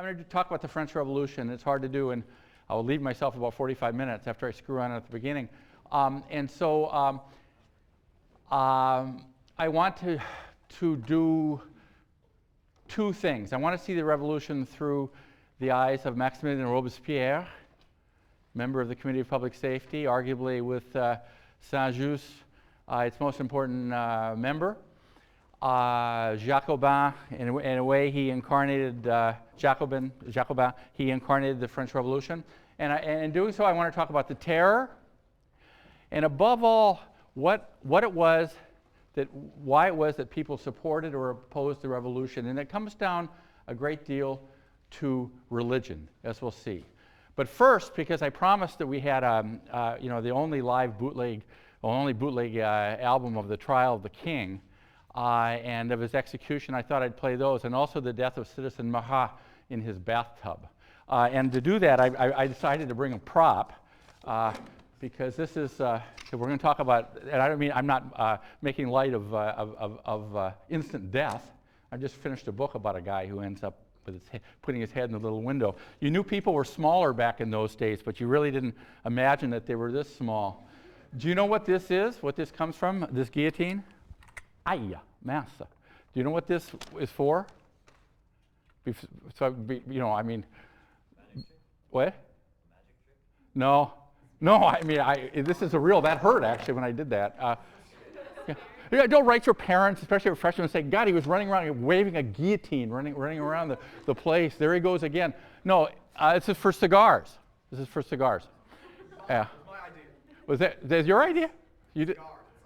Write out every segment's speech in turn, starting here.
I'm going to talk about the French Revolution. It's hard to do, and I'll leave myself about 45 minutes after I screw on at the beginning. I want to do two things. I want to see the revolution through the eyes of Maximilien Robespierre, member of the Committee of Public Safety, arguably with Sans-Culottes, its most important member. Jacobins, in a way, he incarnated Jacobins, he incarnated the French Revolution. And in doing so, I want to talk about the terror, and above all, why it was that people supported or opposed the revolution. And it comes down a great deal to religion, as we'll see. But first, because I promised that we had the only live bootleg, album of the trial of the king and of his execution, I thought I'd play those, and also the death of citizen Marat in his bathtub. And to do that, I decided to bring a prop because this is we're going to talk about, and I don't mean, I'm not making light of instant death. I just finished a book about a guy who ends up with putting his head in the little window. You knew people were smaller back in those days, but you really didn't imagine that they were this small. Do you know what this is? What this comes from? This guillotine? Aïe, mince. Do you know what this is for? So, I mean, what? No, I mean, this is a real, that hurt actually when I did that. Yeah, don't write your parents, especially your freshmen, and say, God, he was running around waving a guillotine, running around the place. There he goes again. No, this is for cigars. This is for cigars. Yeah. My idea. Was that your idea? You did? Cigar, it's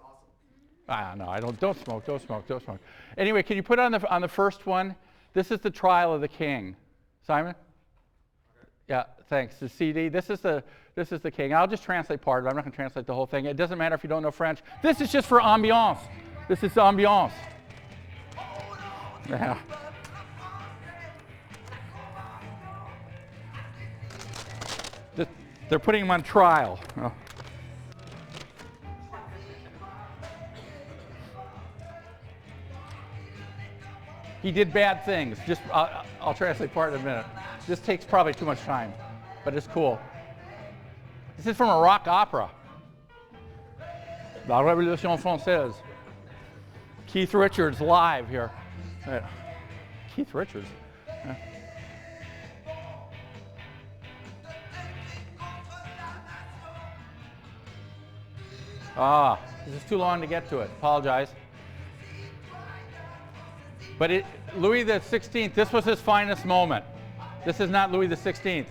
awesome. No, I don't smoke. Anyway, can you put on the first one? This is the trial of the king. Simon? Okay. Yeah, thanks. The CD. This is the king. I'll just translate part of it. I'm not going to translate the whole thing. It doesn't matter if you don't know French. This is just for ambiance. This is ambiance. Yeah. They're putting him on trial. Oh. He did bad things. Just I'll translate part in a minute. This takes probably too much time, but it's cool. This is from a rock opera. La Révolution Française. Keith Richards live here. Keith Richards. This is too long to get to it. Apologize. But Louis the 16th, this was his finest moment. This is not Louis the 16th.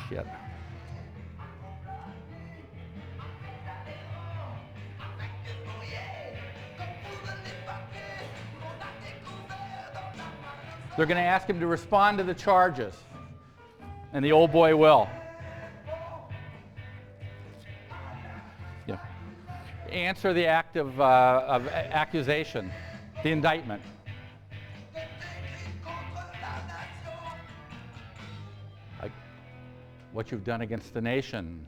Shit. They're going to ask him to respond to the charges, and the old boy will. Yeah. Answer the act of accusation, the indictment. Like what you've done against the nation.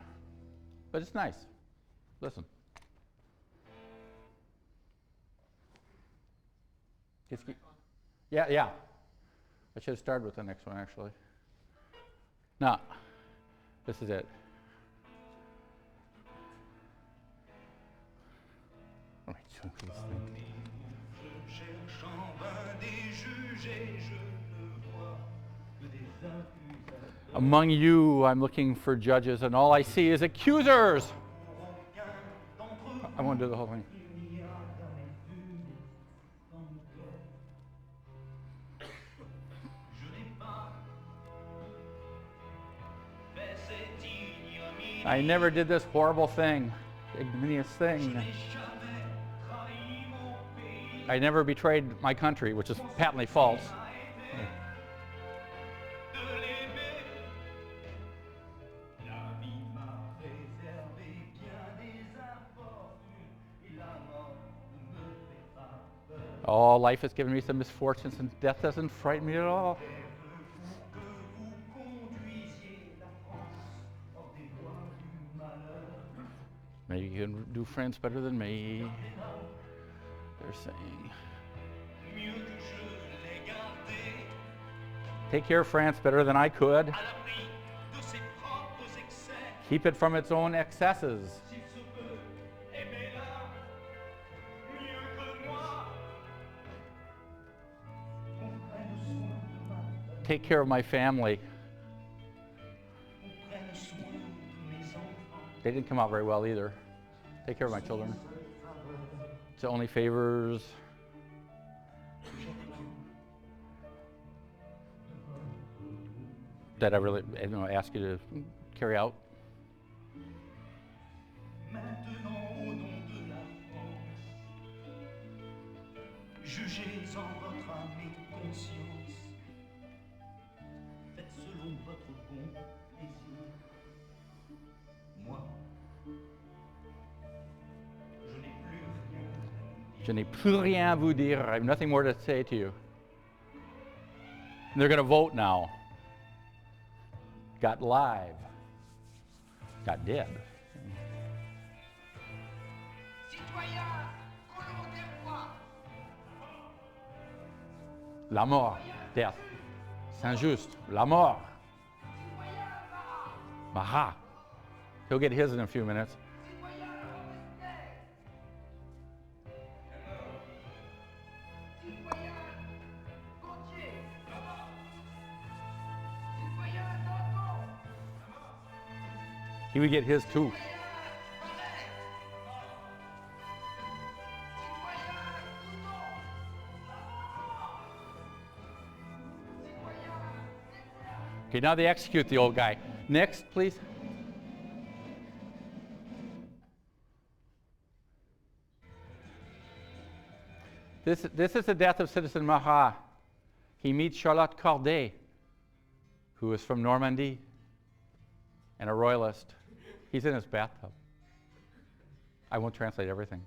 But it's nice. Listen. Yeah. I should have started with the next one, actually. No, this is it. All right. Among you, I'm looking for judges, and all I see is accusers. I won't do the whole thing. I never did this horrible thing, ignominious thing. I never betrayed my country, which is patently false. Oh, life has given me some misfortunes, and death doesn't frighten me at all. Maybe you can do France better than me, they're saying. Take care of France better than I could. Keep it from its own excesses. Take care of my family. They didn't come out very well either. Take care of my children. It's the only favors. That I really ask you to carry out. Je n'ai plus rien à vous dire. I have nothing more to say to you. And they're going to vote now. Got live. Got dead. La mort. Death. Saint-Just. La mort. Marat. He'll get his in a few minutes. He would get his too. Okay, now they execute the old guy. Next, please. This is the death of Citizen Marat. He meets Charlotte Corday, who is from Normandy and a royalist. He's in his bathtub. I won't translate everything.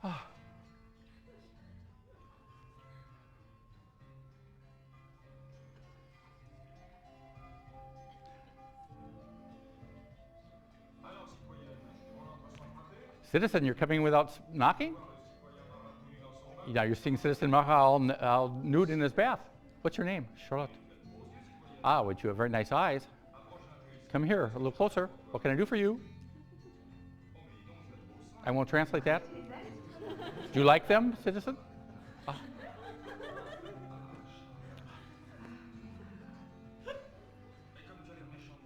Oh. Citizen, you're coming without knocking? Now you're seeing Citizen Marat all nude in his bath. What's your name? Charlotte. Ah, but you have very nice eyes. Come here, a little closer. What can I do for you? I won't translate that. Do you like them, citizen? Ah.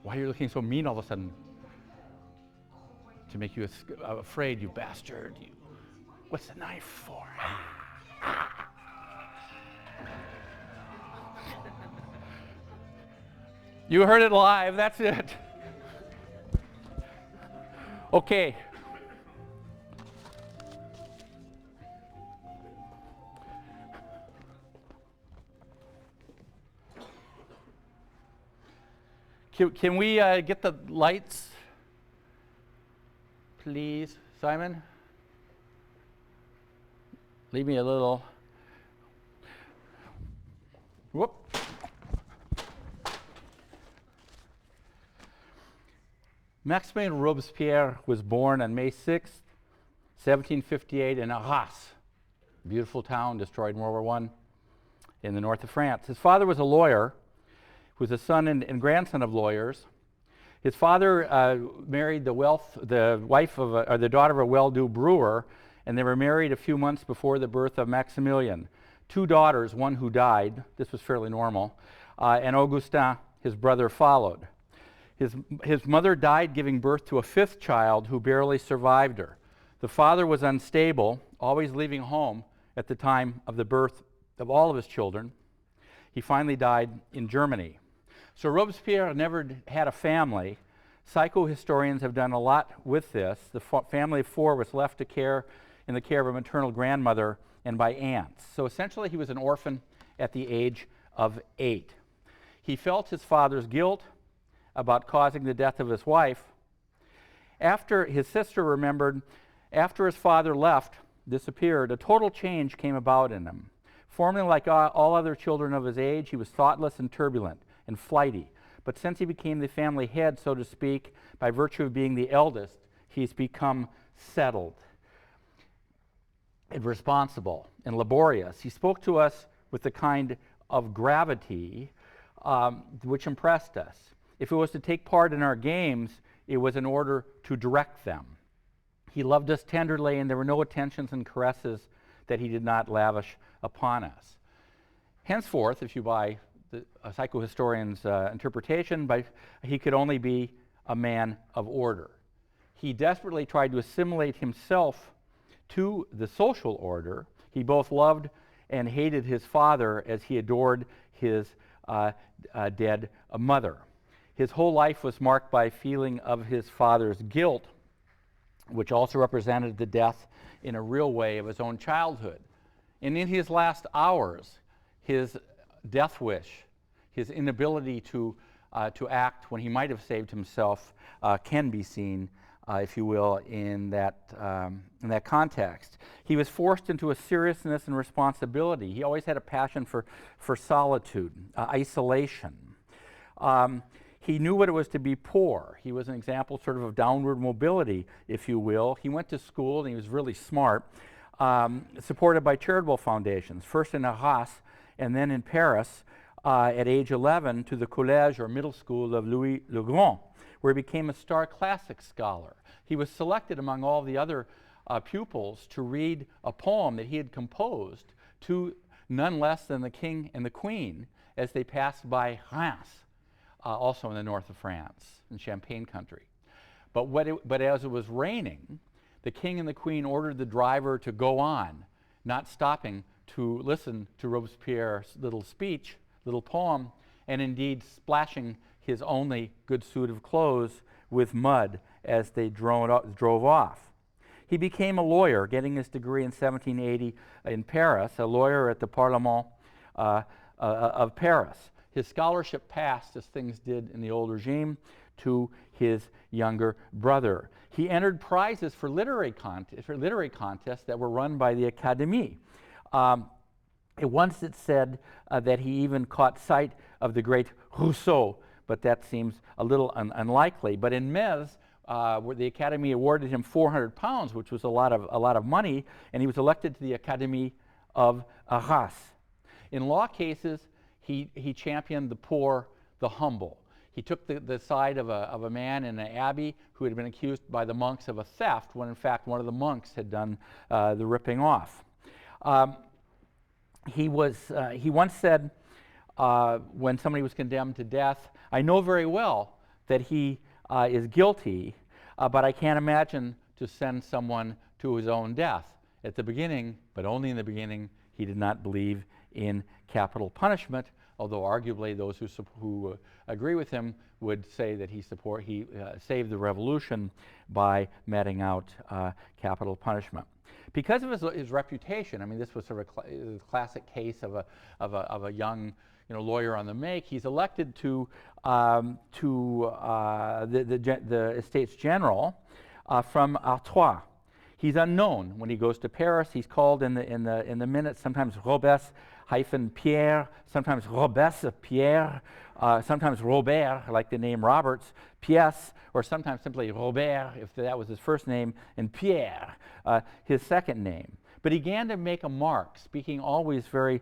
Why are you looking so mean all of a sudden? To make you afraid, you bastard. What's the knife for? You heard it live, that's it. Okay. Can we get the lights, please, Simon? Leave me a little. Whoop. Maximilien Robespierre was born on May 6th, 1758 in Arras, a beautiful town destroyed in World War I in the north of France. His father was a lawyer, who was a son and grandson of lawyers. His father married the daughter of a well-to-do brewer, and they were married a few months before the birth of Maximilien. Two daughters, one who died, this was fairly normal, and Augustin, his brother, followed. His mother died giving birth to a fifth child who barely survived her. The father was unstable, always leaving home at the time of the birth of all of his children. He finally died in Germany. So Robespierre never had a family. Psychohistorians have done a lot with this. The family of four was left in the care of a maternal grandmother and by aunts. So essentially he was an orphan at the age of 8. He felt his father's guilt about causing the death of his wife. After his sister remembered, after his father disappeared, a total change came about in him. Formerly, like all other children of his age, he was thoughtless and turbulent and flighty. But since he became the family head, so to speak, by virtue of being the eldest, he's become settled. and responsible and laborious. He spoke to us with a kind of gravity which impressed us. If it was to take part in our games, it was in order to direct them. He loved us tenderly, and there were no attentions and caresses that he did not lavish upon us. Henceforth, if you buy a psychohistorian's interpretation, he could only be a man of order. He desperately tried to assimilate himself to the social order. He both loved and hated his father as he adored his dead mother. His whole life was marked by a feeling of his father's guilt, which also represented the death in a real way of his own childhood. And in his last hours, his death wish, his inability to act when he might have saved himself, can be seen, if you will, in that context. He was forced into a seriousness and responsibility. He always had a passion for solitude, isolation. He knew what it was to be poor. He was an example sort of downward mobility, if you will. He went to school, and he was really smart, supported by charitable foundations, first in Arras and then in Paris at age 11 to the Collège or middle school of Louis le Grand, where he became a star classics scholar. He was selected among all the other pupils to read a poem that he had composed to none less than the king and the queen as they passed by Reims, also in the north of France, in Champagne country. But as it was raining, the king and the queen ordered the driver to go on, not stopping to listen to Robespierre's little speech, little poem, and indeed splashing his only good suit of clothes with mud as they drove off. He became a lawyer, getting his degree in 1780 in Paris, a lawyer at the Parlement of Paris. His scholarship passed, as things did in the old regime, to his younger brother. He entered prizes for literary contests that were run by the Académie. Once it said that he even caught sight of the great Rousseau, but that seems a little unlikely. But in Metz, where the Academy awarded him £400, which was a lot of money, and he was elected to the Academy of Arras. In law cases, he championed the poor, the humble. He took the side of a man in an abbey who had been accused by the monks of a theft, when in fact one of the monks had done the ripping off. He once said, when somebody was condemned to death, "I know very well that he is guilty, but I can't imagine to send someone to his own death." At the beginning, but only in the beginning, he did not believe in capital punishment, although arguably those who agree with him would say that he saved the revolution by meting out capital punishment. Because of his reputation, I mean, this was sort of a classic case of a young lawyer on the make. He's elected to the Estates General from Artois. He's unknown when he goes to Paris. He's called in the minutes sometimes Robes-Pierre, sometimes Robespierre, sometimes Robert, like the name Roberts, Pièce, or sometimes simply Robert, if that was his first name, and Pierre, his second name. But he began to make a mark, speaking always very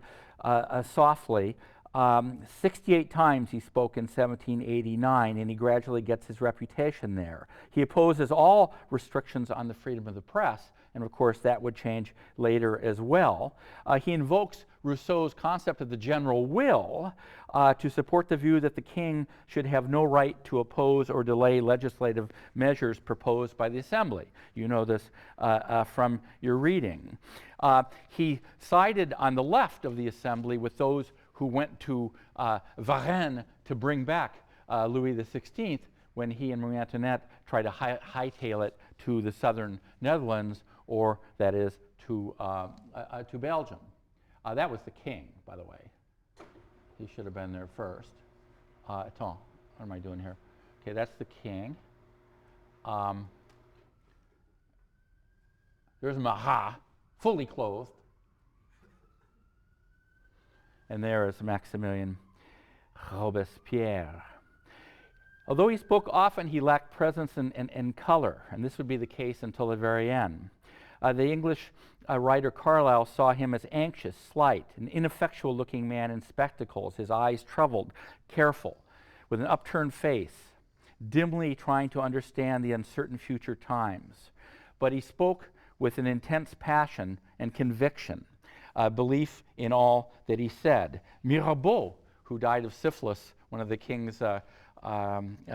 softly. 68 times he spoke in 1789, and he gradually gets his reputation there. He opposes all restrictions on the freedom of the press, and of course that would change later as well. He invokes Rousseau's concept of the general will to support the view that the king should have no right to oppose or delay legislative measures proposed by the assembly. You know this from your reading. He sided on the left of the assembly with those who went to Varennes to bring back Louis XVI when he and Marie Antoinette tried to hightail it to the southern Netherlands, or that is to Belgium. That was the king, by the way. He should have been there first. Attends, what am I doing here? Okay, that's the king. There's Marat, fully clothed. And there is Maximilien Robespierre. Although he spoke often, he lacked presence and color, and this would be the case until the very end. The English writer Carlyle saw him as anxious, slight, an ineffectual-looking man in spectacles, his eyes troubled, careful, with an upturned face, dimly trying to understand the uncertain future times. But he spoke with an intense passion and conviction, belief in all that he said. Mirabeau, who died of syphilis, one of the king's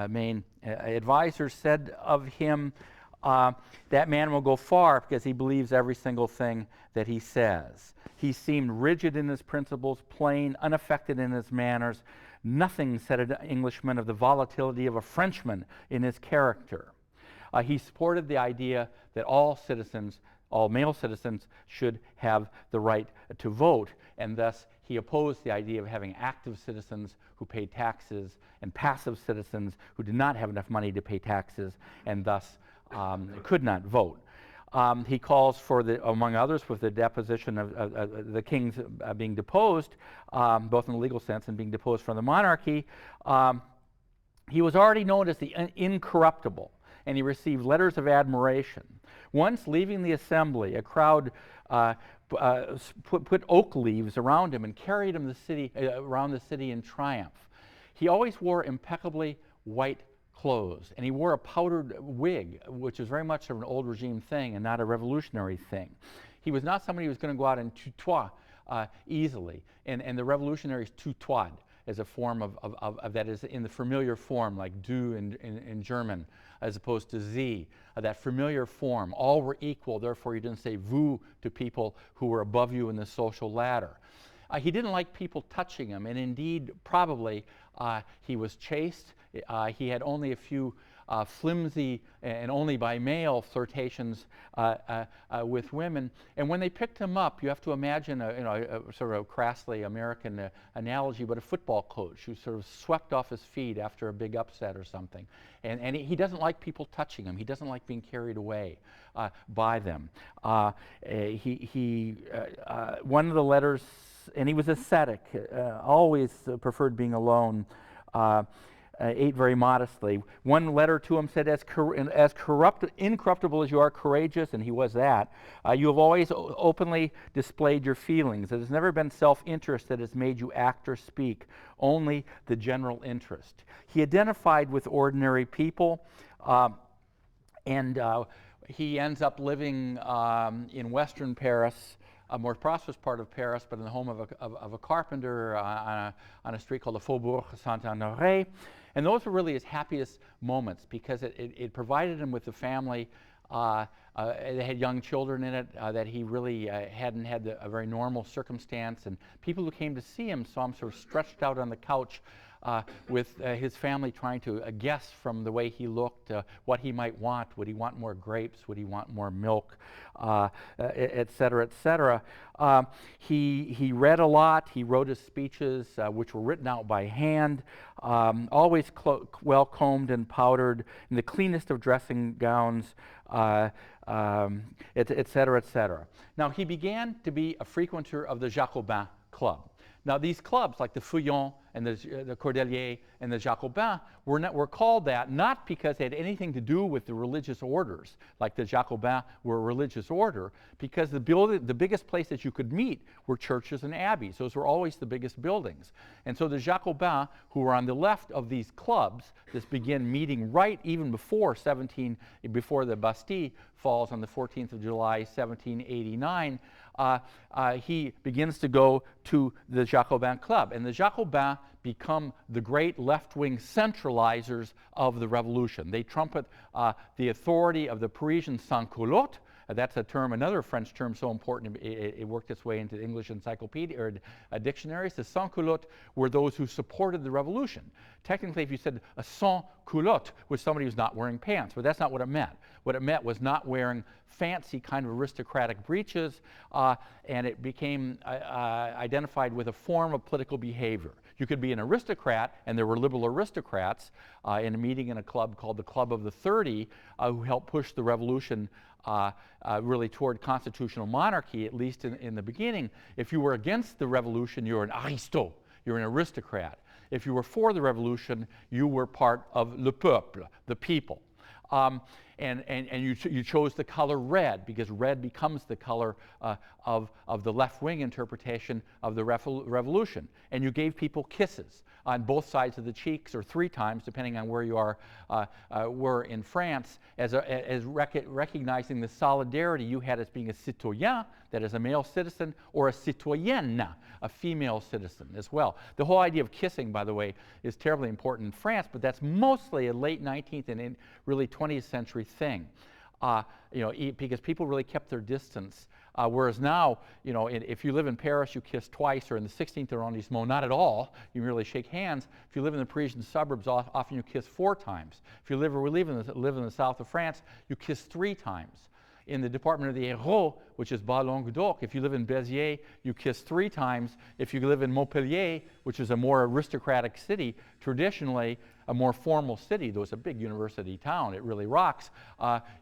main advisors, said of him, that man will go far because he believes every single thing that he says. He seemed rigid in his principles, plain, unaffected in his manners. Nothing said an Englishman of the volatility of a Frenchman in his character. He supported the idea that all citizens, all male citizens, should have the right to vote, and thus he opposed the idea of having active citizens who paid taxes and passive citizens who did not have enough money to pay taxes and thus could not vote. He calls for, among others, with the deposition of the kings being deposed, both in the legal sense and being deposed from the monarchy. He was already known as the incorruptible, and he received letters of admiration. Once leaving the assembly, a crowd put oak leaves around him and carried him around the city in triumph. He always wore impeccably white clothes, and he wore a powdered wig, which is very much of an old regime thing and not a revolutionary thing. He was not somebody who was going to go out and tutoie easily, and the revolutionaries tutoied as a form of that is in the familiar form, like du in German, as opposed to sie, that familiar form. All were equal, therefore you didn't say vous to people who were above you in the social ladder. He didn't like people touching him, and indeed, probably, he was chaste. He had only a few flimsy and only by male flirtations with women. And when they picked him up, you have to imagine a sort of crassly American analogy, but a football coach who sort of swept off his feet after a big upset or something. And he doesn't like people touching him. He doesn't like being carried away by them. One of the letters, and he was ascetic, always preferred being alone. Ate very modestly. One letter to him said, as incorruptible as you are courageous, and he was that, you have always openly displayed your feelings. It has never been self-interest that has made you act or speak, only the general interest. He identified with ordinary people, and he ends up living in Western Paris, a more prosperous part of Paris, but in the home of a carpenter on a street called the Faubourg Saint-Honoré. And those were really his happiest moments because it provided him with a family. They had young children in it that he really hadn't had a very normal circumstance. And people who came to see him saw him sort of stretched out on the couch with his family trying to guess from the way he looked what he might want. Would he want more grapes? Would he want more milk? Et cetera, et cetera. He read a lot. He wrote his speeches, which were written out by hand, always well combed and powdered, in the cleanest of dressing gowns, et cetera, et cetera. Now, he began to be a frequenter of the Jacobins club. Now, these clubs, like the Feuillants and the Cordeliers and the Jacobins, were called that not because they had anything to do with the religious orders, like the Jacobins were a religious order, because the biggest place that you could meet were churches and abbeys. Those were always the biggest buildings. And so the Jacobins, who were on the left of these clubs, just began meeting right even before the Bastille falls on the 14th of July, 1789. He begins to go to the Jacobin Club. And the Jacobins become the great left-wing centralizers of the revolution. They trumpet the authority of the Parisian Sans-Culottes. That's a term, another French term so important, it worked its way into English encyclopedia or dictionaries. The Sans-Culottes were those who supported the revolution. Technically, if you said a sans-culotte was somebody who's not wearing pants, but that's not what it meant. What it meant was not wearing fancy kind of aristocratic breeches, and it became identified with a form of political behavior. You could be an aristocrat, and there were liberal aristocrats in a meeting in a club called the Club of the 30 who helped push the revolution really toward constitutional monarchy, at least in the beginning. If you were against the revolution, you were an aristo, you're an aristocrat. If you were for the revolution, you were part of le peuple, the people. and you chose the color red because red becomes the color of the left-wing interpretation of the revolution. And you gave people kisses on both sides of the cheeks, or 3 times, depending on where you were in France, as recognizing the solidarity you had as being a citoyen, that is a male citizen, or a citoyenne, a female citizen as well. The whole idea of kissing, by the way, is terribly important in France, but that's mostly a late 19th and really 20th century thing. Because people really kept their distance. Whereas now, if you live in Paris, you kiss twice, or in the 16th arrondissement, not at all. You merely shake hands. If you live in the Parisian suburbs, often you kiss 4 times. If you live in the south of France, you kiss 3 times. In the department of the Hérault, which is Bas-Languedoc, if you live in Béziers, you kiss 3 times. If you live in Montpellier, which is a more aristocratic city, traditionally a more formal city, though it's a big university town, it really rocks,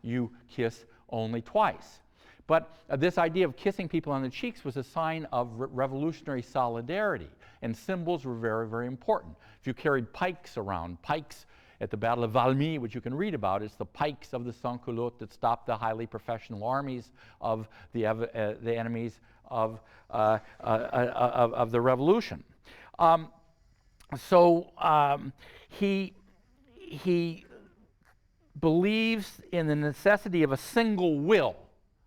you kiss only twice. But this idea of kissing people on the cheeks was a sign of revolutionary solidarity, and symbols were very, very important. If you carried pikes around, pikes at the Battle of Valmy, which you can read about, it's the pikes of the Sans-Culottes that stopped the highly professional armies of the enemies of the revolution. He believes in the necessity of a single will.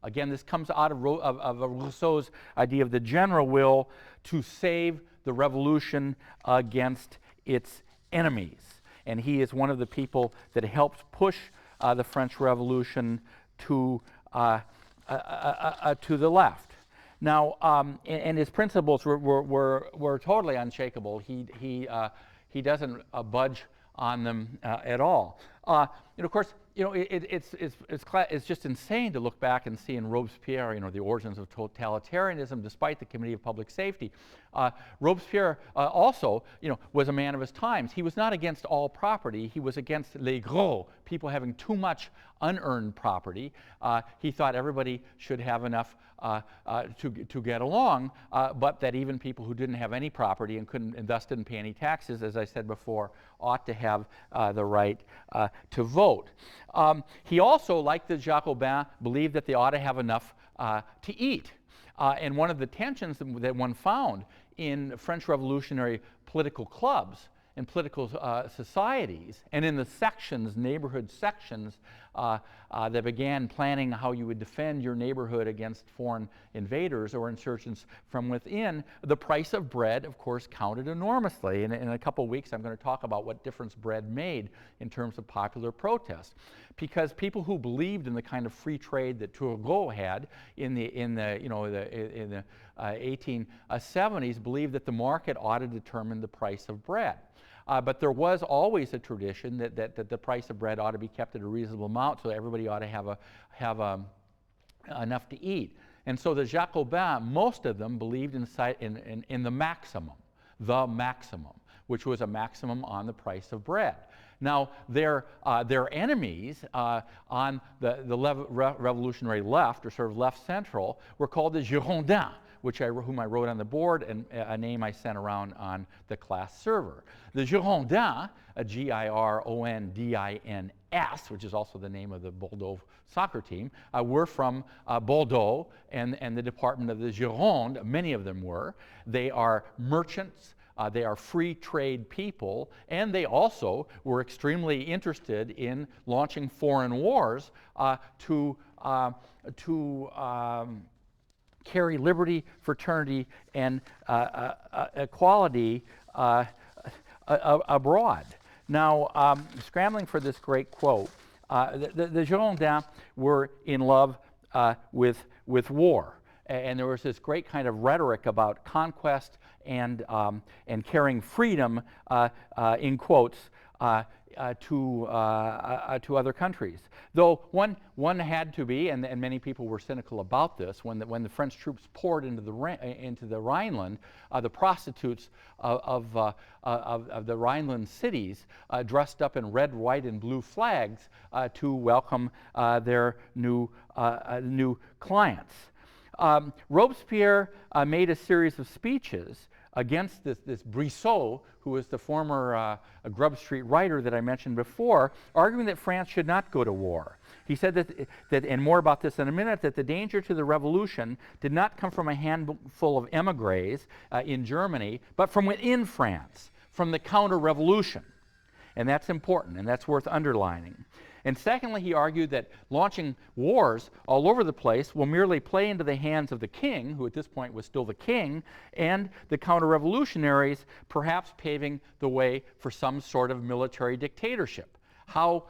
Again, this comes out of Rousseau's idea of the general will to save the revolution against its enemies. And he is one of the people that helped push the French Revolution to the left. Now, and his principles were totally unshakable. He doesn't budge on them at all. And of course, it's just insane to look back and see in Robespierre, the origins of totalitarianism, despite the Committee of Public Safety. Robespierre also, was a man of his times. He was not against all property. He was against les gros, people having too much unearned property. He thought everybody should have enough to get along, but that even people who didn't have any property and thus didn't pay any taxes, as I said before, ought to have the right to vote. He also, like the Jacobins, believed that they ought to have enough to eat. And one of the tensions that one found in French revolutionary political clubs and political societies, and in the sections, neighborhood sections, that began planning how you would defend your neighborhood against foreign invaders or insurgents from within, the price of bread, of course, counted enormously. And in a couple of weeks, I'm going to talk about what difference bread made in terms of popular protest. Because people who believed in the kind of free trade that Turgot had in the 1870s believed that the market ought to determine the price of bread. But there was always a tradition that the price of bread ought to be kept at a reasonable amount, so everybody ought to have enough to eat. And so the Jacobins, most of them believed in the maximum, which was a maximum on the price of bread. Now, their enemies on the revolutionary left, or sort of left central, were called the Girondins, whom I wrote on the board, and a name I sent around on the class server. The Girondins, Girondins, which is also the name of the Bordeaux soccer team, were from Bordeaux and the department of the Gironde. Many of them were. They are merchants. They are free trade people, and they also were extremely interested in launching foreign wars to carry liberty, fraternity, and equality abroad. Now, scrambling for this great quote, the Girondins were in love with war. And there was this great kind of rhetoric about conquest and carrying freedom, in quotes, to other countries. Though one had to be, and many people were cynical about this, when the French troops poured into the Rhineland, the prostitutes of the Rhineland cities dressed up in red, white, and blue flags to welcome their new clients. Robespierre made a series of speeches against this Brissot, who was the former Grub Street writer that I mentioned before, arguing that France should not go to war. He said that, and more about this in a minute, that the danger to the revolution did not come from a handful of émigrés in Germany, but from within France, from the counter-revolution. And that's important, and that's worth underlining. And secondly, he argued that launching wars all over the place will merely play into the hands of the king, who at this point was still the king, and the counter-revolutionaries, perhaps paving the way for some sort of military dictatorship. How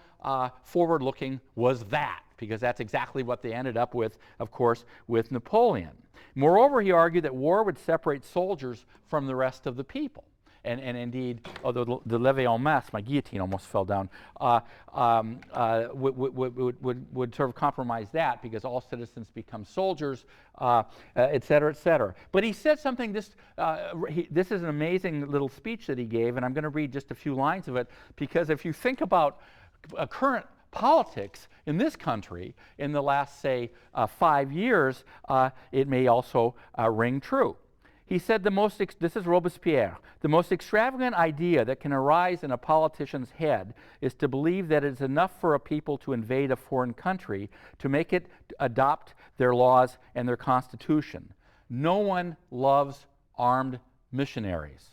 forward-looking was that? Because that's exactly what they ended up with, of course, with Napoleon. Moreover, he argued that war would separate soldiers from the rest of the people. And indeed, although the levée en masse, my guillotine almost fell down, would sort of compromise that, because all citizens become soldiers, et cetera, et cetera. But he said something, this is an amazing little speech that he gave, and I'm going to read just a few lines of it, because if you think about current politics in this country in the last, say, 5 years, it may also ring true. He said this is Robespierre, the most extravagant idea that can arise in a politician's head is to believe that it is enough for a people to invade a foreign country to make it adopt their laws and their constitution. No one loves armed missionaries.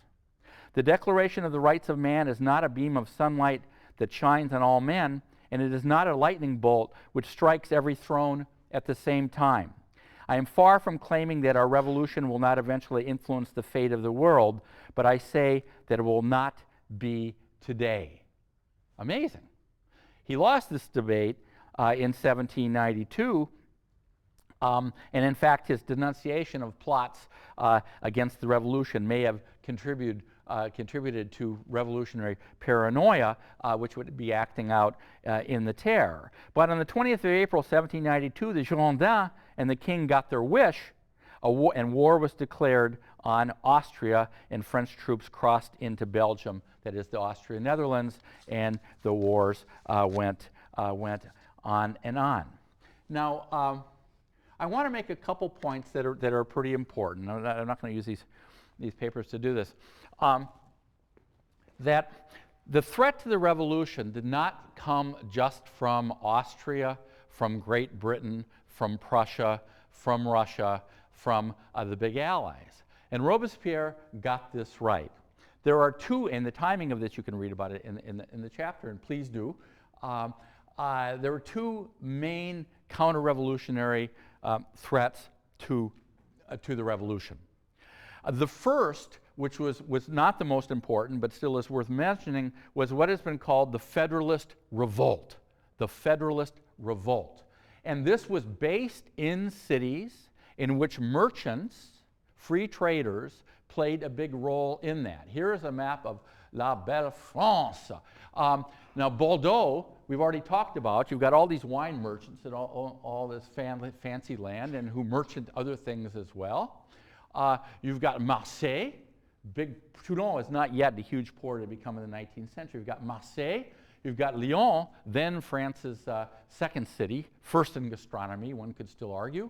The Declaration of the Rights of Man is not a beam of sunlight that shines on all men, and it is not a lightning bolt which strikes every throne at the same time. I am far from claiming that our revolution will not eventually influence the fate of the world, but I say that it will not be today. Amazing. He lost this debate in 1792, and in fact his denunciation of plots against the revolution may have contributed to revolutionary paranoia, which would be acting out in the terror. But on the 20th of April, 1792, the Girondins and the king got their wish, and war was declared on Austria, and French troops crossed into Belgium, that is the Austria-Netherlands, and the wars went on and on. Now, I want to make a couple points that are pretty important. I'm not going to use these papers to do this. That the threat to the revolution did not come just from Austria, from Great Britain, from Prussia, from Russia, from the big allies. And Robespierre got this right. There are two, and the timing of this you can read about it in the chapter, and please do. There were two main counter-revolutionary threats to the revolution. The first, which was not the most important, but still is worth mentioning, was what has been called the Federalist Revolt. The Federalist Revolt. And this was based in cities in which merchants, free traders, played a big role in that. Here is a map of La Belle France. Now, Bordeaux, we've already talked about. You've got all these wine merchants and all this fancy land, and who merchant other things as well. You've got Marseille. Toulon is not yet the huge port it become in the 19th century. You've got Marseille. You've got Lyon, then France's second city, first in gastronomy, one could still argue,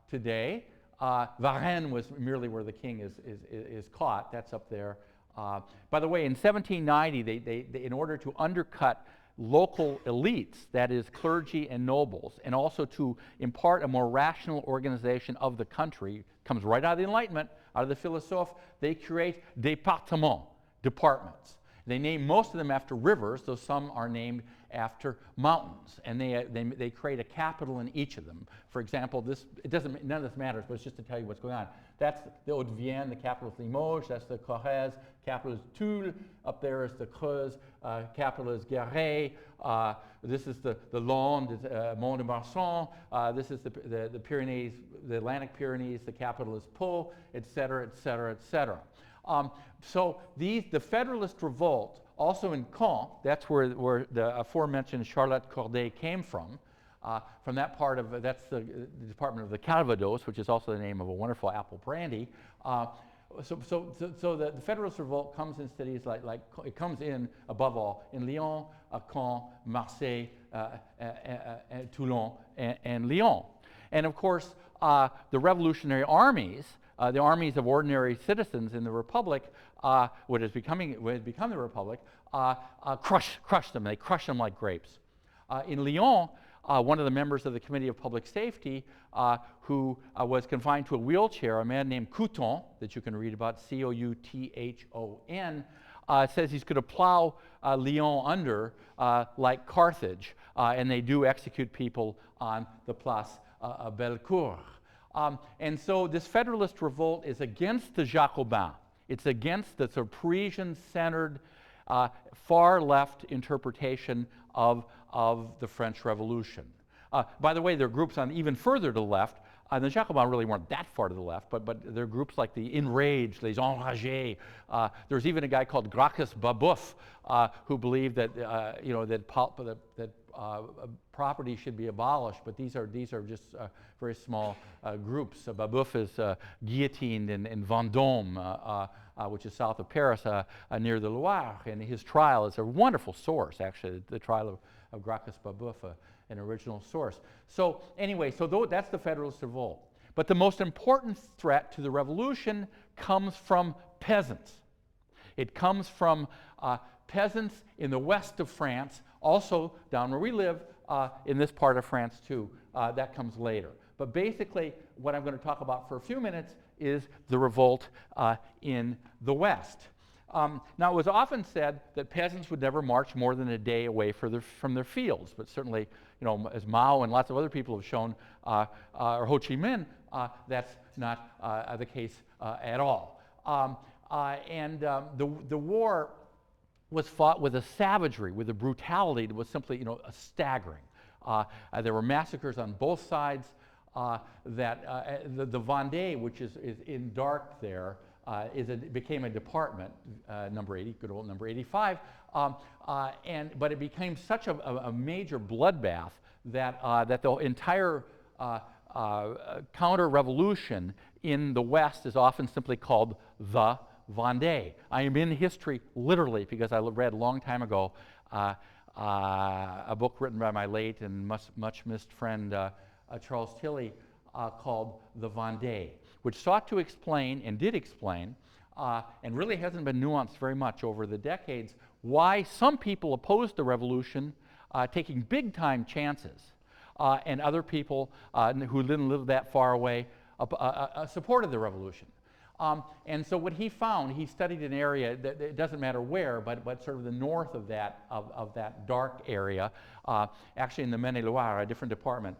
today. Varennes was merely where the king is caught. That's up there. By the way, in 1790, they in order to undercut local elites, that is clergy and nobles, and also to impart a more rational organization of the country, comes right out of the Enlightenment, out of the philosophe, they create départements, departments. They name most of them after rivers, though some are named after mountains, and they create a capital in each of them. For example, none of this matters, but it's just to tell you what's going on. That's the Haute-Vienne, the capital is Limoges. That's the Corrèze, capital is Toul. Up there is the Creuse, capital is Guéret. This is the Landes, Mont-de-Marsan. This is the Pyrenees, the Atlantic Pyrenees. The capital is Pau, et cetera, et cetera, et cetera. So the Federalist Revolt, also in Caen, that's where the aforementioned Charlotte Corday came from. From that part of, that's the department of the Calvados, which is also the name of a wonderful apple brandy. So the Federalist Revolt comes in cities like it comes in, above all, in Lyon, Caen, Marseille, Toulon, and Lyon. And of course, the revolutionary armies the armies of ordinary citizens in the Republic, what has become the Republic, crushed them. They crushed them like grapes. In Lyon, one of the members of the Committee of Public Safety, who was confined to a wheelchair, a man named Couthon, that you can read about, Couthon, says he's going to plow Lyon under like Carthage, and they do execute people on the Place Bellecour. And so this Federalist revolt is against the Jacobins. It's against the sort of Parisian-centered, far-left interpretation of the French Revolution. By the way, there are groups on even further to the left. The Jacobins really weren't that far to the left, but there are groups like the Enraged, les Enragés. There's even a guy called Gracchus Babeuf who believed that property should be abolished, but these are just very small groups. Babeuf is guillotined in Vendôme, which is south of Paris, near the Loire, and his trial is a wonderful source, actually, the trial of Gracchus Babeuf, an original source. So anyway, that's the Federalist revolt. But the most important threat to the revolution comes from peasants. It comes from peasants in the west of France, also down where we live, in this part of France too. That comes later. But basically, what I'm going to talk about for a few minutes is the revolt in the West. Now, it was often said that peasants would never march more than a day away from their fields, but certainly, as Mao and lots of other people have shown, or Ho Chi Minh, that's not the case at all. The war was fought with a savagery, with a brutality that was simply, staggering. There were massacres on both sides. The Vendée, which is in dark there, became a department, number 80, good old number 85, but it became such a major bloodbath that the entire counter-revolution in the West is often simply called the Vendée. I am in history literally because I read a long time ago a book written by my late and much missed friend Charles Tilly called The Vendée, which sought to explain, and did explain, and really hasn't been nuanced very much over the decades, why some people opposed the revolution, taking big-time chances, and other people who didn't live that far away supported the revolution. And so what he found, he studied an area that it doesn't matter where, but sort of the north of that dark area, actually in the Maine-et-Loire, a different department.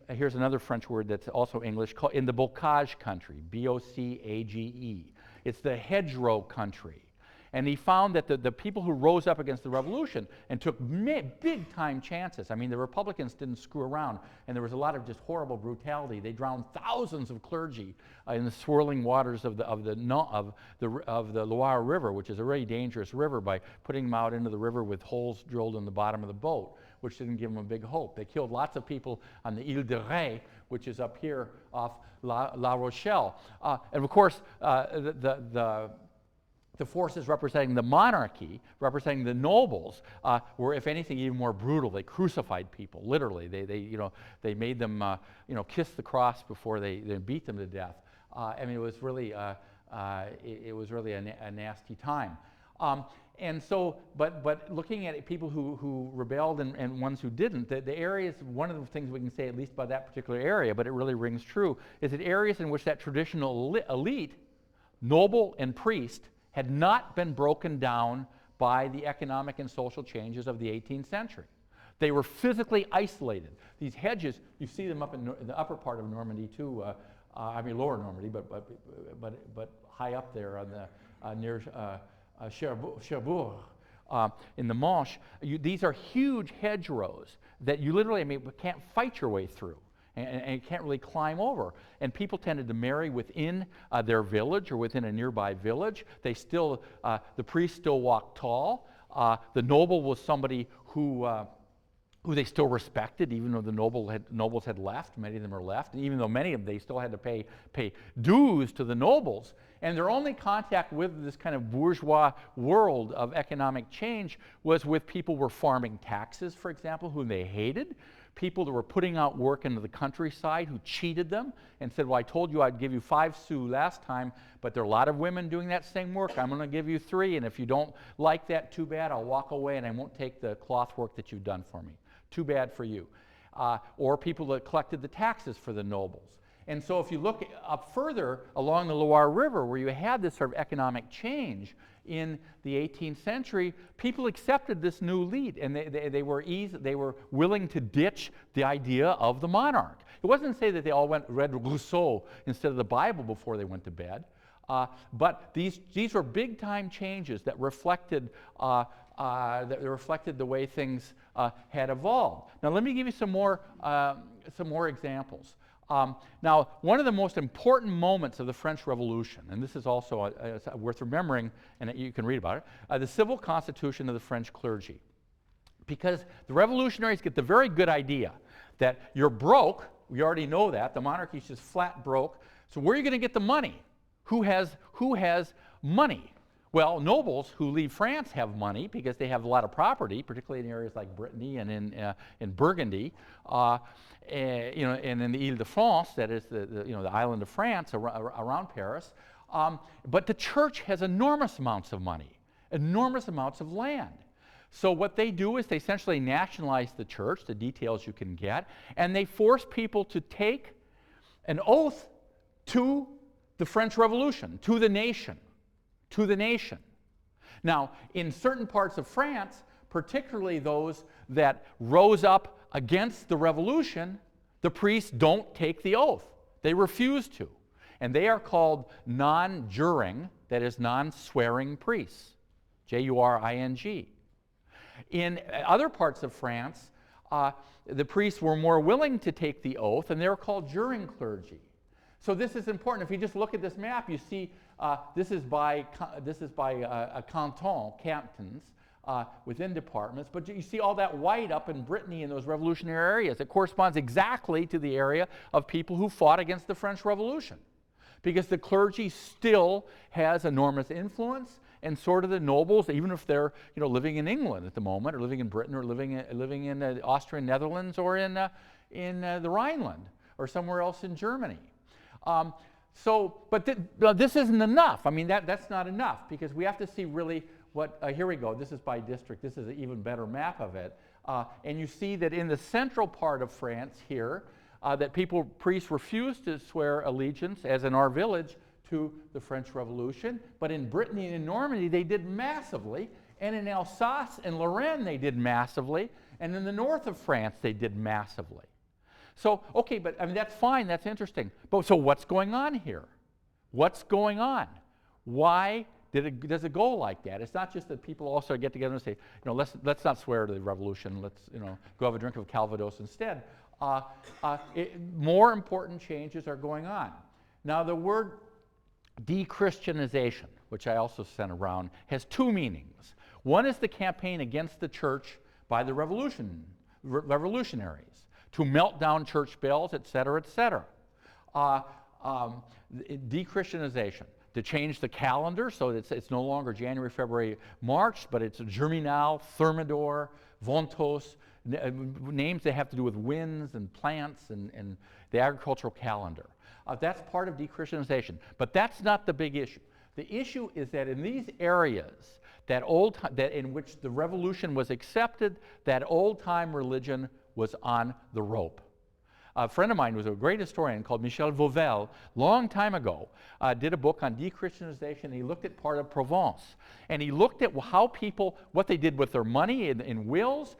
Here's another French word that's also English, in the bocage country, B-O-C-A-G-E. It's the hedgerow country. And he found that the people who rose up against the revolution and took big-time chances. I mean, the Republicans didn't screw around, and there was a lot of just horrible brutality. They drowned thousands of clergy in the swirling waters of the Loire River, which is a very dangerous river, by putting them out into the river with holes drilled in the bottom of the boat, which didn't give them a big hope. They killed lots of people on the Ile de Ré, which is up here off La Rochelle. And of course, the forces representing the monarchy, representing the nobles, were, if anything, even more brutal. They crucified people, literally. They made them, kiss the cross before they beat them to death. I mean, it was really a nasty time. And so, but looking at people who rebelled and ones who didn't, the areas, one of the things we can say, at least by that particular area, but it really rings true, is that areas in which that traditional elite, noble and priest, had not been broken down by the economic and social changes of the 18th century. They were physically isolated. These hedges, you see them up in the upper part of Normandy too. I mean lower Normandy, but high up there on the near Cherbourg in the Manche. These are huge hedgerows that you literally, can't fight your way through. And you can't really climb over. And people tended to marry within their village or within a nearby village. They still, the priest still walked tall. The noble was somebody who they still respected, even though the nobles had left. Many of them are left. And even though many of them, they still had to pay dues to the nobles. And their only contact with this kind of bourgeois world of economic change was with people who were farming taxes, for example, whom they hated. people that were putting out work into the countryside who cheated them and said, well, I told you I'd give you 5 sous last time, but there are a lot of women doing that same work. I'm going to give you 3, and if you don't like that, too bad. I'll walk away and I won't take the cloth work that you've done for me. Too bad for you. Or people that collected the taxes for the nobles. And so if you look up further along the Loire River, where you had this sort of economic change in the 18th century, people accepted this new lead, and they were willing to ditch the idea of the monarch. It wasn't to say that they all read Rousseau instead of the Bible before they went to bed, but these were big-time changes that reflected the way things had evolved. Now, let me give you some more examples. Now, one of the most important moments of the French Revolution, and this is also worth remembering, and you can read about it, the civil constitution of the French clergy. Because the revolutionaries get the very good idea that you're broke, we already know that, the monarchy is just flat broke, so where are you going to get the money? Who has money? Well, nobles who leave France have money because they have a lot of property, particularly in areas like Brittany and in Burgundy, and in the Ile-de-France, that is the island of France around Paris. But the church has enormous amounts of money, enormous amounts of land. So what they do is they essentially nationalize the church, the details you can get, and they force people to take an oath to the French Revolution, to the nation. To the nation. Now, in certain parts of France, particularly those that rose up against the revolution, the priests don't take the oath. They refuse to. And they are called non-juring, that is, non-swearing priests. J-U-R-I-N-G. In other parts of France, the priests were more willing to take the oath, and they were called juring clergy. So this is important. If you just look at this map, you see this is by a canton, cantons, within departments. But you see all that white up in Brittany in those revolutionary areas. It corresponds exactly to the area of people who fought against the French Revolution. Because the clergy still has enormous influence, and sort of the nobles, even if they're living in England at the moment, or living in Britain, or living in the Austrian Netherlands, or in the Rhineland, or somewhere else in Germany. But this isn't enough. I mean, that's not enough, because we have to see really what, here we go, this is by district, this is an even better map of it. And you see that in the central part of France here, that priests refuse to swear allegiance, as in our village, to the French Revolution. But in Brittany and in Normandy, they did massively. And in Alsace and Lorraine, they did massively. And in the north of France, they did massively. So, okay, but I mean, that's fine, that's interesting. But so what's going on here? What's going on? Why does it go like that? It's not just that people also get together and say, let's not swear to the revolution, let's go have a drink of Calvados instead. More important changes are going on. Now, the word Dechristianization, which I also sent around, has 2 meanings. One is the campaign against the church by the revolutionaries, to melt down church bells, et cetera, et cetera. Dechristianization, to change the calendar so that it's no longer January, February, March, but it's Germinal, Thermidor, Ventos, names that have to do with winds and plants and the agricultural calendar. That's part of dechristianization, but that's not the big issue. The issue is that in these areas that in which the revolution was accepted, that old-time religion was on the rope. A friend of mine who was a great historian called Michel Vauvel, long time ago, did a book on dechristianization. He looked at part of Provence. And he looked at how people, what they did with their money in wills.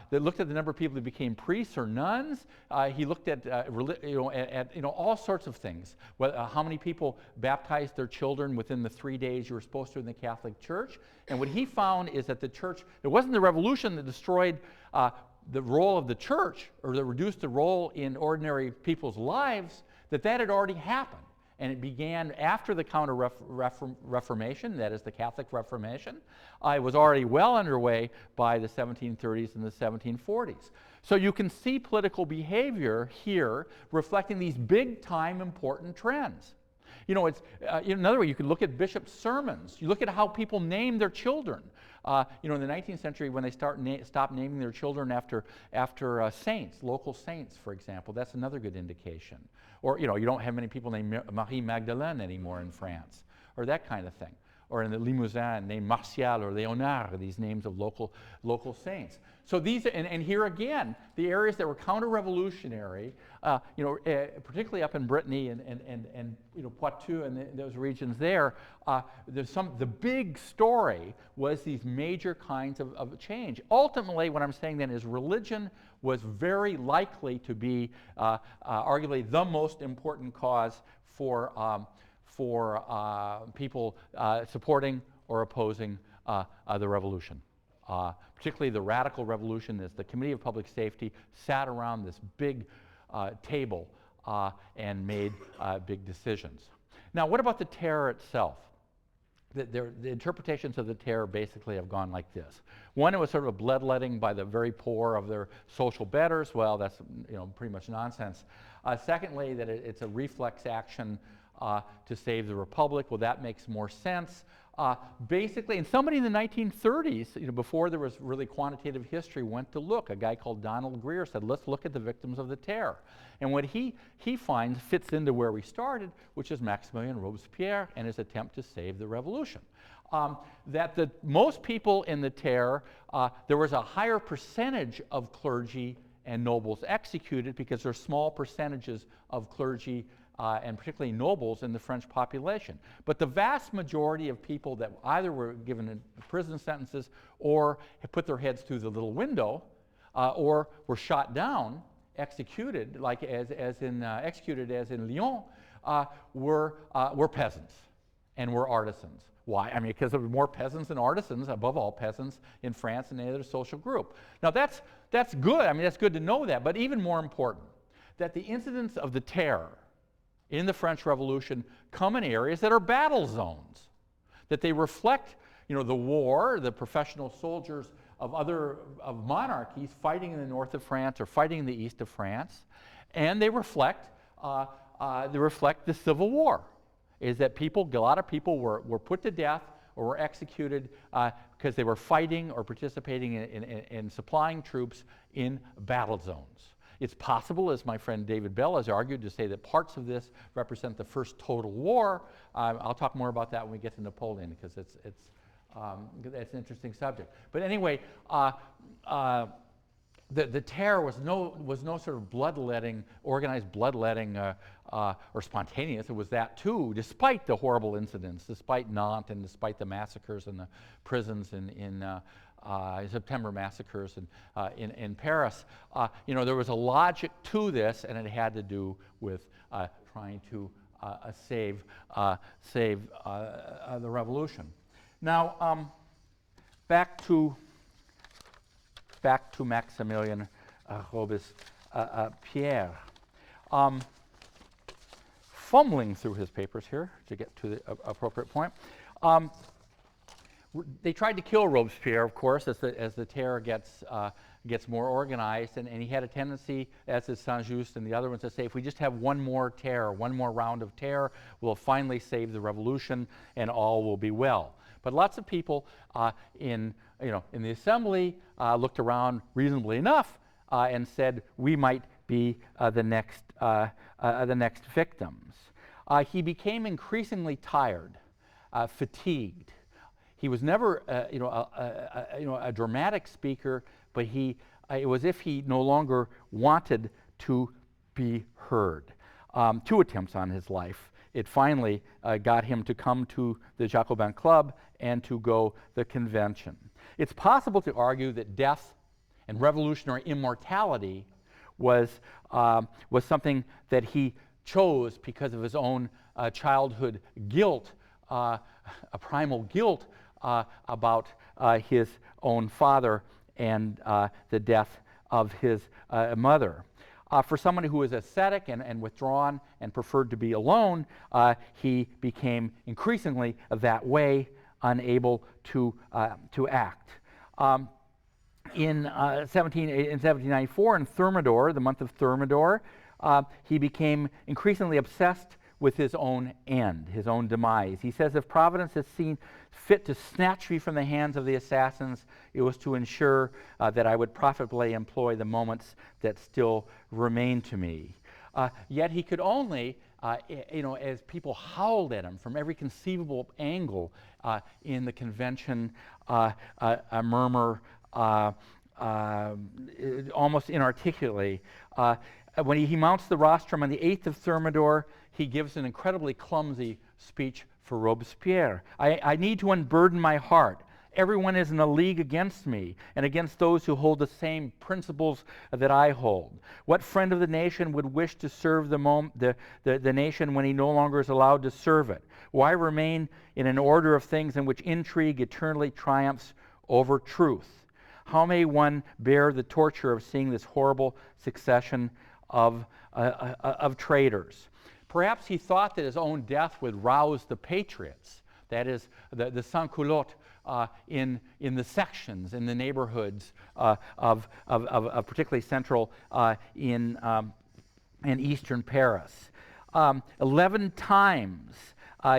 They looked at the number of people that became priests or nuns. He looked at, all sorts of things. How many people baptized their children within the 3 days you were supposed to in the Catholic Church. And what he found is that the church, it wasn't the revolution that destroyed the role of the church, or that reduced the role in ordinary people's lives, that had already happened. And it began after the counter-reformation, that is the Catholic Reformation. It was already well underway by the 1730s and the 1740s. So you can see political behavior here reflecting these big-time important trends. You know, it's another way you could look at bishops' sermons. You look at how people name their children. You know, in the 19th century, when they stopped naming their children after saints, local saints, for example, that's another good indication. Or, you know, you don't have many people named Marie Magdalene anymore in France, or that kind of thing. Or in the Limousin, named Martial or Léonard, these names of local saints. So these, and here again, the areas that were counter-revolutionary, you know, particularly up in Brittany and you know, Poitou and those regions there, the big story was these major kinds of change. Ultimately, what I'm saying then is religion was very likely to be arguably the most important cause for people supporting or opposing the revolution. Particularly the radical revolution, as the Committee of Public Safety sat around this big table and made big decisions. Now, what about the terror itself? The interpretations of the terror basically have gone like this. One, it was sort of a bloodletting by the very poor of their social betters. Well, that's, you know, pretty much nonsense. Secondly, that it's a reflex action to save the republic. Well, that makes more sense. Basically, and somebody in the 1930s, you know, before there was really quantitative history, went to look. A guy called Donald Greer said, let's look at the victims of the terror. And what he finds fits into where we started, which is Maximilien Robespierre and his attempt to save the revolution. That most people in the terror, there was a higher percentage of clergy and nobles executed because there are small percentages of clergy and particularly nobles in the French population. But the vast majority of people that either were given prison sentences or had put their heads through the little window or were shot down, executed, like executed as in Lyon, were peasants and were artisans. Why? I mean, because there were more peasants and artisans, above all peasants, in France than any other social group. Now that's good. I mean, that's good to know that. But even more important, that the incidents of the terror in the French Revolution come in areas that are battle zones, that they reflect, you know, the war, the professional soldiers of monarchies fighting in the north of France or fighting in the east of France, and they reflect the Civil War. Is that a lot of people were put to death or were executed because they were fighting or participating in supplying troops in battle zones. It's possible, as my friend David Bell has argued, to say that parts of this represent the first total war. I'll talk more about that when we get to Napoleon, because it's an interesting subject. But anyway, the terror was no sort of bloodletting, organized bloodletting, or spontaneous. It was that too, despite the horrible incidents, despite Nantes and despite the massacres in the prisons in September massacres in Paris. You know, there was a logic to this, and it had to do with trying to save the revolution. Now, back to Maximilien Robespierre. Fumbling through his papers here to get to the appropriate point. They tried to kill Robespierre, of course, as the terror gets more organized, and he had a tendency, as is Saint-Just and the other ones, to say, if we just have one more terror, one more round of terror, we'll finally save the revolution and all will be well. But lots of people in the assembly looked around reasonably enough and said, we might be the next victims. He became increasingly tired, fatigued. He was never, a dramatic speaker, but it was as if he no longer wanted to be heard. 2 attempts on his life. It finally got him to come to the Jacobin Club and to go the convention. It's possible to argue that death and revolutionary immortality was something that he chose because of his own childhood guilt, a primal guilt about his own father and the death of his mother. For someone who was ascetic and withdrawn and preferred to be alone, he became increasingly that way, unable to act. In 1794, in Thermidor, the month of Thermidor, he became increasingly obsessed with his own end, his own demise. He says, if Providence has seen fit to snatch me from the hands of the assassins, it was to ensure that I would profitably employ the moments that still remain to me. Yet he could only, as people howled at him from every conceivable angle in the convention, murmur almost inarticulately. When he mounts the rostrum on the 8th of Thermidor, he gives an incredibly clumsy speech for Robespierre. I need to unburden my heart. Everyone is in a league against me and against those who hold the same principles that I hold. What friend of the nation would wish to serve the nation when he no longer is allowed to serve it? Why remain in an order of things in which intrigue eternally triumphs over truth? How may one bear the torture of seeing this horrible succession of traitors? Perhaps he thought that his own death would rouse the patriots, that is, the Sans-Culottes in the sections, in the neighborhoods of particularly central in eastern Paris. 11 times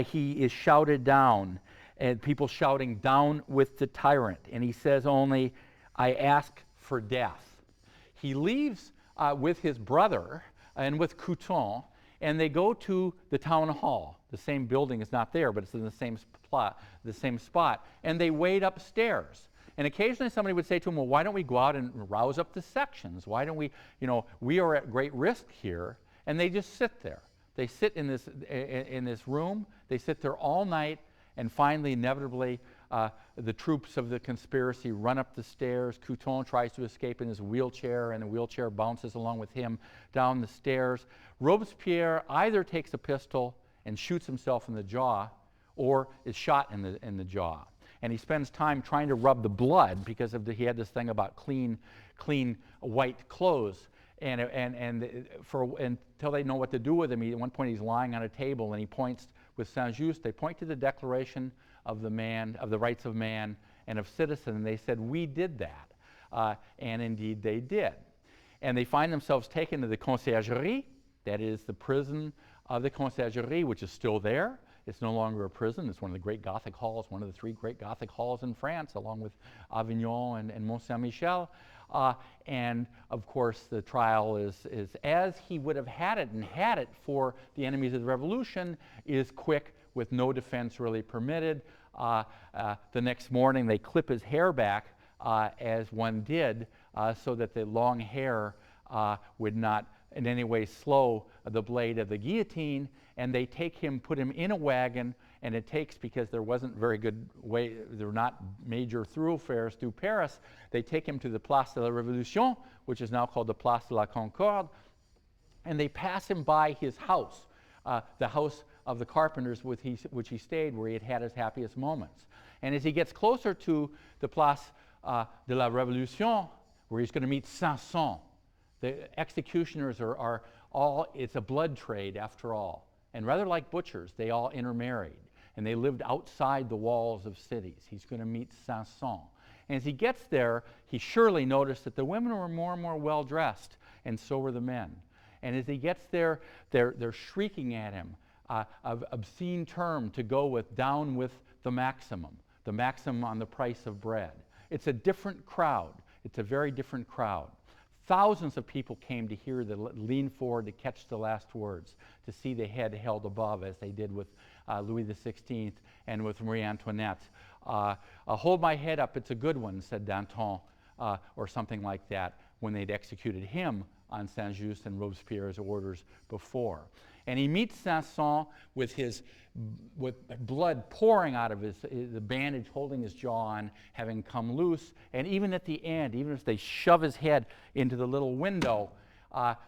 he is shouted down, and people shouting, "Down with the tyrant," and he says only, "I ask for death." He leaves with his brother and with Couthon, and they go to the town hall. The same building is not there, but it's in the same spot, and they wait upstairs. And occasionally somebody would say to him, well, why don't we go out and rouse up the sections? Why don't we, we are at great risk here. And they just sit there. They sit in this room. They sit there all night, and finally, inevitably, the troops of the conspiracy run up the stairs. Couthon tries to escape in his wheelchair, and the wheelchair bounces along with him down the stairs. Robespierre either takes a pistol and shoots himself in the jaw, or is shot in the jaw. And he spends time trying to rub the blood because he had this thing about clean white clothes. And until they know what to do with him, at one point he's lying on a table and he points with Saint-Just. They point to the Declaration of the Rights of Man and of Citizen, and they said, we did that. And indeed they did. And they find themselves taken to the Conciergerie, that is the prison of the Conciergerie, which is still there. It's no longer a prison. It's one of the great Gothic halls, one of the 3 great Gothic halls in France, along with Avignon and Mont-Saint-Michel. And of course, the trial is as he would have had it for the enemies of the revolution, is quick, with no defense really permitted. The next morning, they clip his hair back, as one did, so that the long hair would not in any way slow the blade of the guillotine, and they put him in a wagon, and it takes, because there wasn't very good way, there were not major thoroughfares through Paris, they take him to the Place de la Révolution, which is now called the Place de la Concorde, and they pass him by his house, the house of the carpenters which he stayed, where he had his happiest moments. And as he gets closer to the Place de la Révolution, where he's going to meet Sanson, the executioners are all, it's a blood trade after all. And rather like butchers, they all intermarried. And they lived outside the walls of cities. He's going to meet Sanson. And as he gets there, he surely noticed that the women were more and more well-dressed, and so were the men. And as he gets there, they're shrieking at him of obscene term to go with, down with the maximum on the price of bread. It's a different crowd. It's a very different crowd. Thousands of people came to hear lean forward to catch the last words, to see the head held above, as they did with Louis XVI and with Marie Antoinette. Hold my head up, it's a good one, said Danton, or something like that, when they'd executed him on Saint-Just and Robespierre's orders before. And he meets Sanson with blood pouring out of the bandage holding his jaw on, having come loose. And even at the end, even as they shove his head into the little window,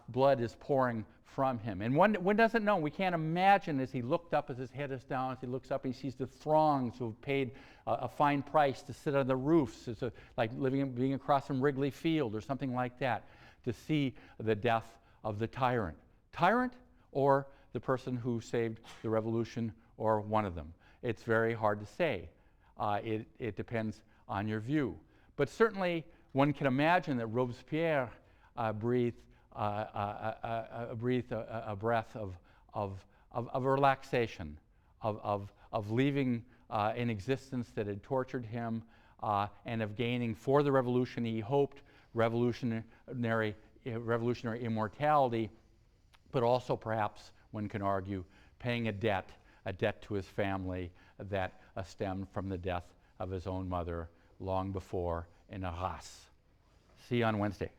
blood is pouring from him. And one doesn't know. We can't imagine, as he looked up, as his head is down, as he looks up, he sees the throngs who have paid a fine price to sit on the roofs. It's like being across from Wrigley Field or something like that, to see the death of the tyrant. Tyrant, or the person who saved the revolution, or one of them. It's very hard to say. It depends on your view. But certainly, one can imagine that Robespierre breathed a breath of relaxation, of leaving an existence that had tortured him, and of gaining for the revolution he hoped revolutionary immortality, but also perhaps, one can argue, paying a debt to his family that stemmed from the death of his own mother long before in Arras. See you on Wednesday.